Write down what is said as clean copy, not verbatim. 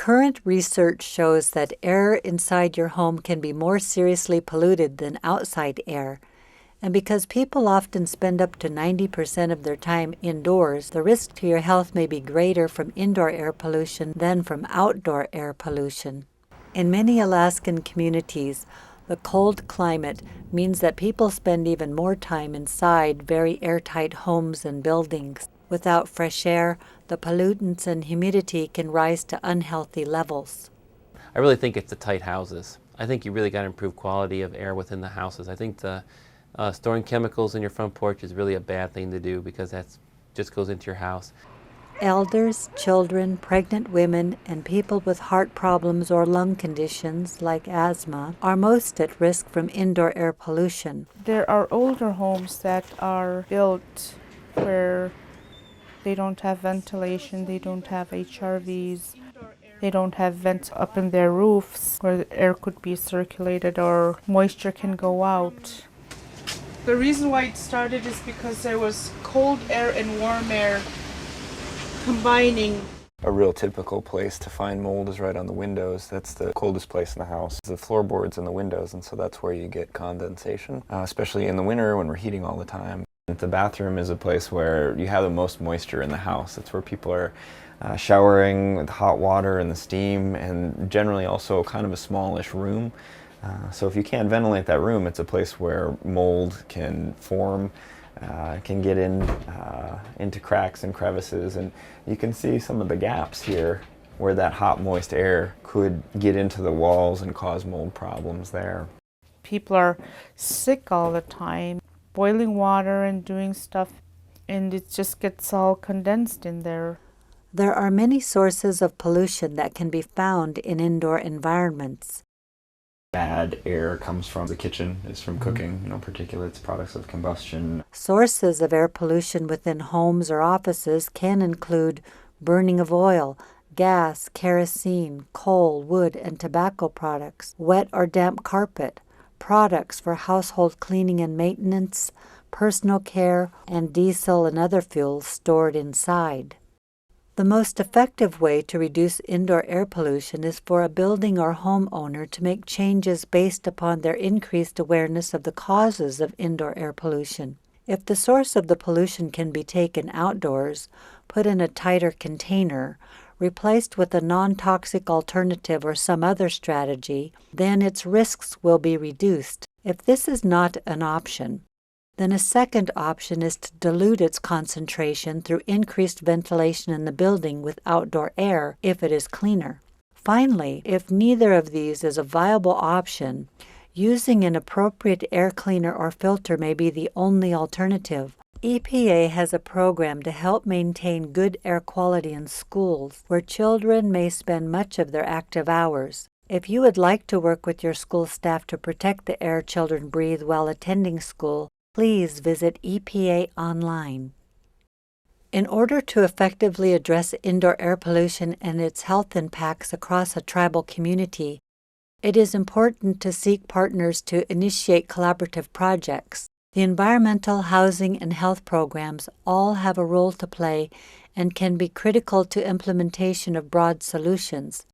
Current research shows that air inside your home can be more seriously polluted than outside air, and because people often spend up to 90% of their time indoors, the risk to your health may be greater from indoor air pollution than from outdoor air pollution. In many Alaskan communities, the cold climate means that people spend even more time inside very airtight homes and buildings. Without fresh air, the pollutants and humidity can rise to unhealthy levels. I really think it's the tight houses. I think you really got to improve quality of air within the houses. I think the storing chemicals in your front porch is really a bad thing to do because that just goes into your house. Elders, children, pregnant women, and people with heart problems or lung conditions like asthma are most at risk from indoor air pollution. There are older homes that are built where they don't have ventilation, they don't have HRVs, they don't have vents up in their roofs where the air could be circulated or moisture can go out. The reason why it started is because there was cold air and warm air combining. A real typical place to find mold is right on the windows. That's the coldest place in the house. The floorboards in the windows, and so that's where you get condensation, especially in the winter when we're heating all the time. The bathroom is a place where you have the most moisture in the house. It's where people are showering with hot water and the steam, and generally also kind of a smallish room. So if you can't ventilate that room, it's a place where mold can form, can get into cracks and crevices, and you can see some of the gaps here where that hot, moist air could get into the walls and cause mold problems there. People are sick all the time, boiling water and doing stuff, and it just gets all condensed in there. There are many sources of pollution that can be found in indoor environments. Bad air comes from the kitchen, it's from cooking, particulates, products of combustion. Sources of air pollution within homes or offices can include burning of oil, gas, kerosene, coal, wood, and tobacco products, wet or damp carpet, products for household cleaning and maintenance, personal care, and diesel and other fuels stored inside. The most effective way to reduce indoor air pollution is for a building or homeowner to make changes based upon their increased awareness of the causes of indoor air pollution. If the source of the pollution can be taken outdoors, put in a tighter container, replaced with a non-toxic alternative or some other strategy, then its risks will be reduced. If this is not an option, then a second option is to dilute its concentration through increased ventilation in the building with outdoor air if it is cleaner. Finally, if neither of these is a viable option, using an appropriate air cleaner or filter may be the only alternative. EPA has a program to help maintain good air quality in schools where children may spend much of their active hours. If you would like to work with your school staff to protect the air children breathe while attending school, please visit EPA online. In order to effectively address indoor air pollution and its health impacts across a tribal community, it is important to seek partners to initiate collaborative projects. The environmental, housing, and health programs all have a role to play and can be critical to implementation of broad solutions.